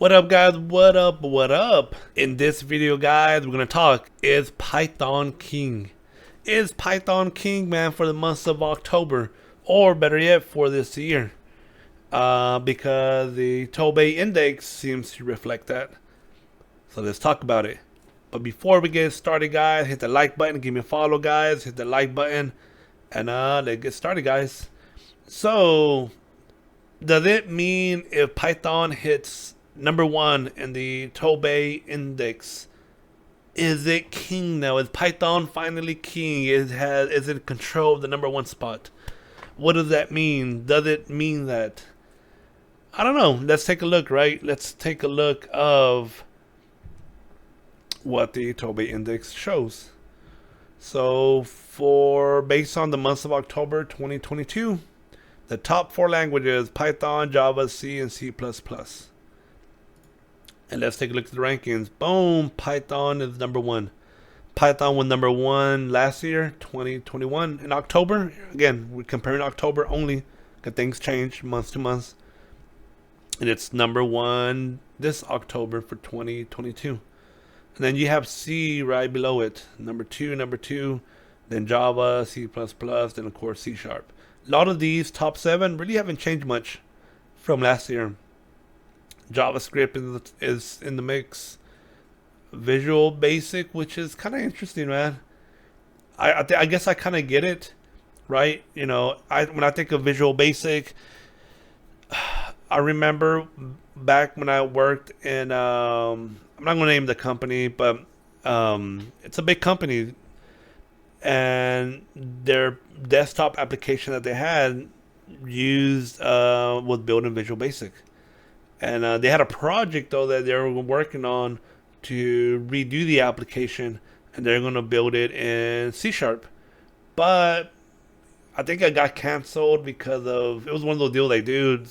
What up, guys? What up? What up? In this video, guys, we're gonna talk, is Python king? Is Python king, man, for the month of October, or better yet, for this year? Because the TIOBE index seems to reflect that. So let's talk about it. But before we get started, guys, hit the like button, give me a follow, guys. Hit the like button, and let's get started, guys. So, does it mean if Python hits #1 in the TIOBE index, is it king now? Is Python finally king? Is it in control of the #1 spot? What does that mean? Does it mean that? I don't know. Let's take a look, right? Let's take a look of what the TIOBE index shows. So based on the month of October 2022, the top 4 languages: Python, Java, C, and C++. And let's take a look at the rankings. Boom, Python is #1. Python was #1 last year, 2021, in October. Again, we're comparing October only, because things change month to month. And it's #1 this October for 2022. And then you have C right below it, number two, then Java, C++, then of course C#. A lot of these top 7 really haven't changed much from last year. JavaScript is in the mix. Visual Basic, which is kind of interesting, man. I guess I kind of get it, right? You know, when I think of Visual Basic, I remember back when I worked in, I'm not going to name the company, but it's a big company, and their desktop application that they had was built in Visual Basic. And they had a project, though, that they were working on to redo the application, and they're going to build it in C#. But I think it got canceled because it was one of those deals like, dude,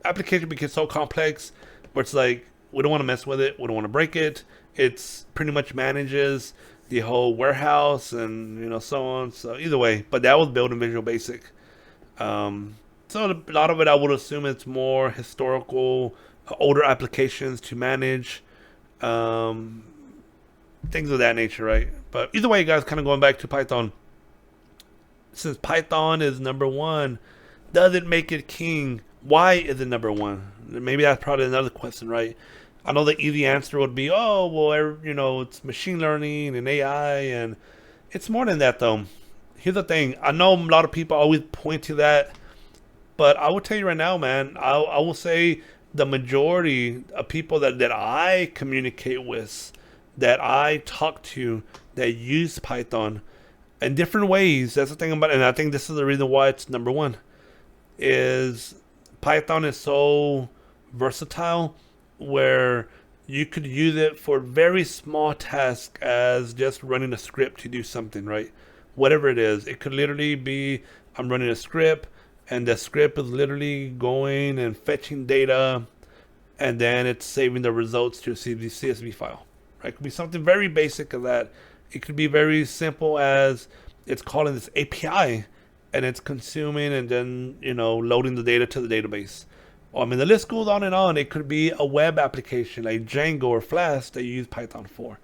application became so complex where it's like, we don't want to mess with it, we don't want to break it. It's pretty much manages the whole warehouse and so on. So either way, but that was built in Visual Basic. So a lot of it, I would assume, it's more historical, older applications to manage, things of that nature, right? But either way, guys, kind of going back to Python. Since Python is #1, does it make it king? Why is it #1? Maybe that's probably another question, right? I know the easy answer would be, oh, well, it's machine learning and AI, and it's more than that, though. Here's the thing. I know a lot of people always point to that, but I will tell you right now, man, I will say the majority of people that I communicate with, that I talk to, that use Python in different ways. That's the thing about it. And I think this is the reason why it's #1, is Python is so versatile, where you could use it for very small tasks, as just running a script to do something, right? Whatever it is. It could literally be, I'm running a script, and the script is literally going and fetching data, and then it's saving the results to a CSV file. Right? It could be something very basic of that. It could be very simple as it's calling this API, and it's consuming and then loading the data to the database. I mean, the list goes on and on. It could be a web application like Django or Flask that you use Python for.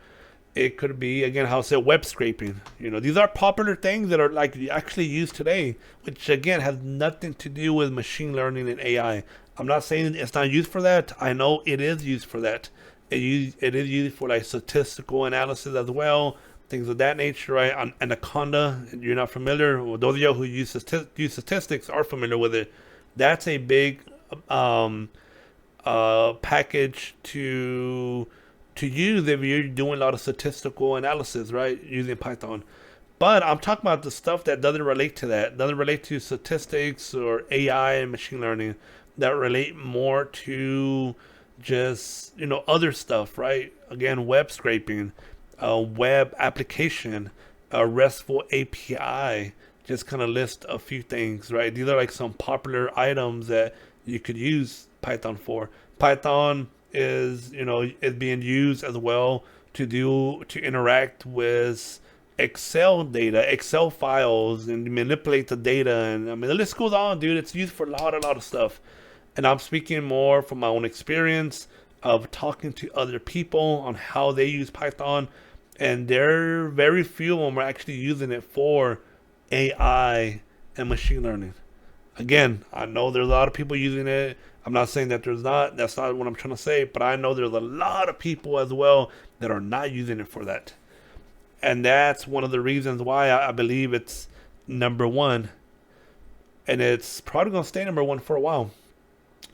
It could be, again, how I say, web scraping. These are popular things that are like actually used today, which again has nothing to do with machine learning and AI. I'm not saying it's not used for that. I know it is used for that. It is used for like statistical analysis as well, things of that nature, right? Anaconda, you're not familiar. Well, those of you who use statistics are familiar with it. That's a big package to use if you're doing a lot of statistical analysis, right, using Python. But I'm talking about the stuff that doesn't relate to that, doesn't relate to statistics or AI and machine learning, that relate more to just other stuff, right? Again, web scraping, web application, a RESTful API. Just kind of list a few things, right? These are like some popular items that you could use Python for. Python is being used as well to interact with Excel data, Excel files, and manipulate the data. And I mean, the list goes on, dude. It's used for a lot of stuff. And I'm speaking more from my own experience of talking to other people on how they use Python. And there very few of them are actually using it for AI and machine learning. Again, I know there's a lot of people using it. I'm not saying that there's not. That's not what I'm trying to say. But I know there's a lot of people as well that are not using it for that. And that's one of the reasons why I believe it's number one. And it's probably going to stay number one for a while.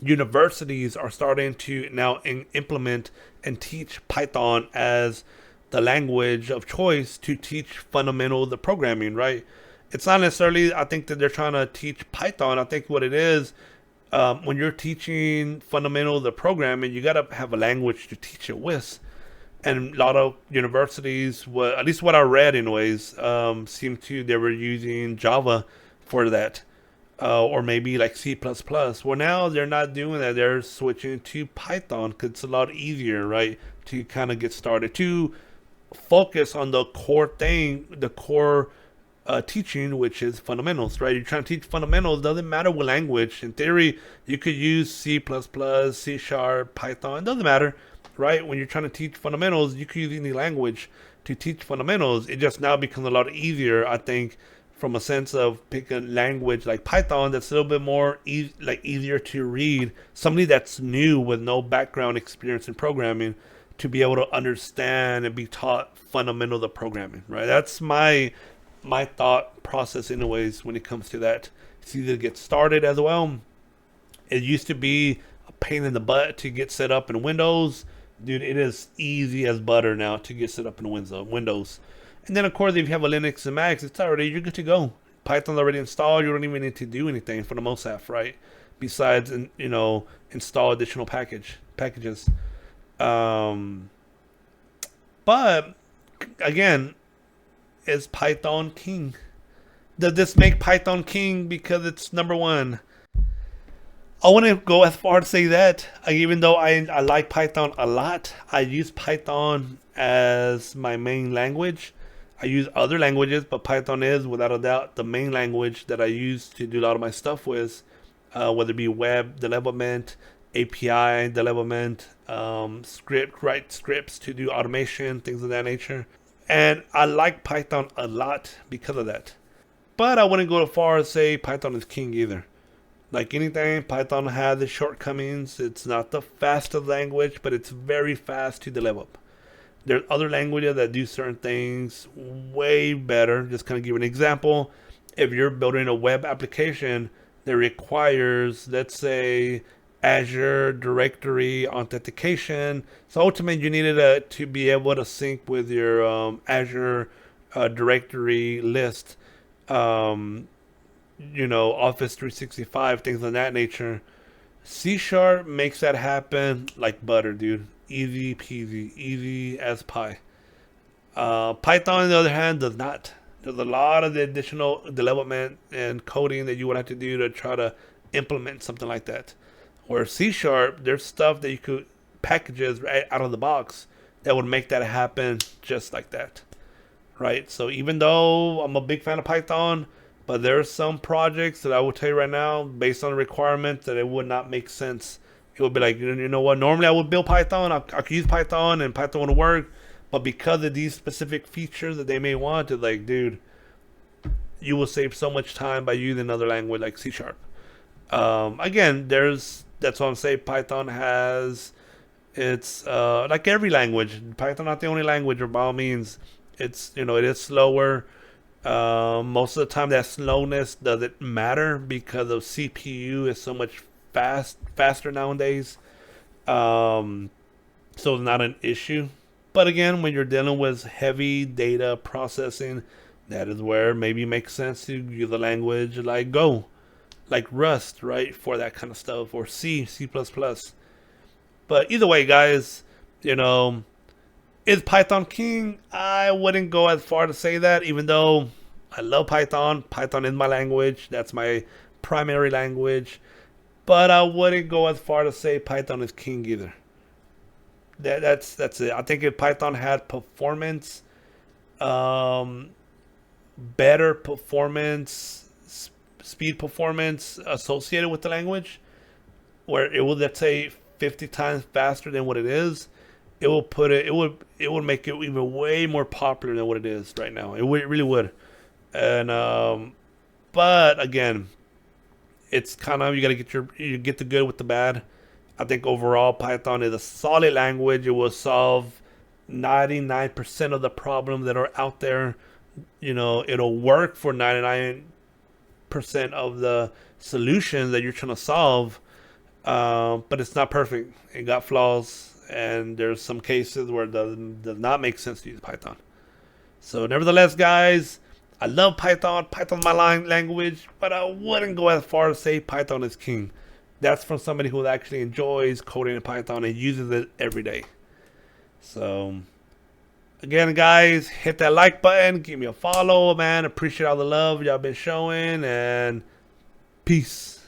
Universities are starting to now implement and teach Python as the language of choice to teach fundamental the programming, right? It's not necessarily, I think that they're trying to teach Python. I think what it is, when you're teaching fundamental the programming, you got to have a language to teach it with. And a lot of universities, at least what I read anyways, seem to, they were using Java for that. Or maybe like C++. Well, now they're not doing that. They're switching to Python because it's a lot easier, right? To kind of get started, to focus on the core thing, the core teaching, which is fundamentals, right? You're trying to teach fundamentals, doesn't matter what language. In theory, you could use C++, C Sharp, Python, it doesn't matter, right? When you're trying to teach fundamentals, you could use any language to teach fundamentals. It just now becomes a lot easier, I think, from a sense of pick a language like Python that's a little bit more easier to read. Somebody that's new with no background experience in programming to be able to understand and be taught fundamentals of programming, right? That's my thought process anyways when it comes to that. It's easy to get started as well. It used to be a pain in the butt to get set up in Windows. Dude, it is easy as butter now to get set up in Windows. And then, of course, if you have a Linux and Mac, it's already, you're good to go. Python's already installed. You don't even need to do anything for the most half, right? Besides, install additional packages. But, again, is Python king? Does this make Python king because it's number one? I want to go as far to say that, even though I like Python a lot, I use Python as my main language. I use other languages, but Python is, without a doubt, the main language that I use to do a lot of my stuff with, whether it be web development, API development, write scripts to do automation, things of that nature. And I like Python a lot because of that. But I wouldn't go as far as say Python is king either. Like anything, Python has its shortcomings. It's not the fastest language, but it's very fast to develop. There's other languages that do certain things way better. Just kind of give an example. If you're building a web application that requires, let's say, Azure Directory Authentication. So ultimately, you needed to be able to sync with your Azure Directory list. Office 365, things of that nature. C Sharp makes that happen like butter, dude. Easy peasy, easy as pie. Python, on the other hand, does not. There's a lot of the additional development and coding that you would have to do to try to implement something like that. Where C Sharp, there's stuff that you could packages right out of the box that would make that happen just like that, right? So even though I'm a big fan of Python, but there are some projects that I will tell you right now, based on the requirements, that it would not make sense. It would be like, you know what? Normally I would build Python. I could use Python and Python would work. But because of these specific features that they may want, it's like, dude, you will save so much time by using another language like C Sharp. Again, that's what I'm saying. Python has, it's like every language. Python not the only language, or by all means, it is slower. Most of the time that slowness doesn't matter because of CPU is so much faster nowadays. So it's not an issue. But again, when you're dealing with heavy data processing, that is where maybe it makes sense to use a language like Go, like Rust, right, for that kind of stuff, or C++. But either way, guys, is Python king? I wouldn't go as far to say that, even though I love Python. Python is my language. That's my primary language. But I wouldn't go as far to say Python is king either. That's it. I think if Python had performance, better performance, speed performance associated with the language, where it will, let's say, 50 times faster than what it is, it will put it, it would make it even way more popular than what it is right now. It really would. And but again, it's kind of, you got to you get the good with the bad. I think overall Python is a solid language. It will solve 99% of the problems that are out there. You know, it'll work for 99% of the solutions that you're trying to solve. But it's not perfect. It got flaws, and there's some cases where it does not make sense to use Python. So, nevertheless, guys, I love Python. Python's my language, but I wouldn't go as far as say Python is king. That's from somebody who actually enjoys coding in Python and uses it every day. So, again, guys, hit that like button. Give me a follow, man. Appreciate all the love y'all been showing, and peace.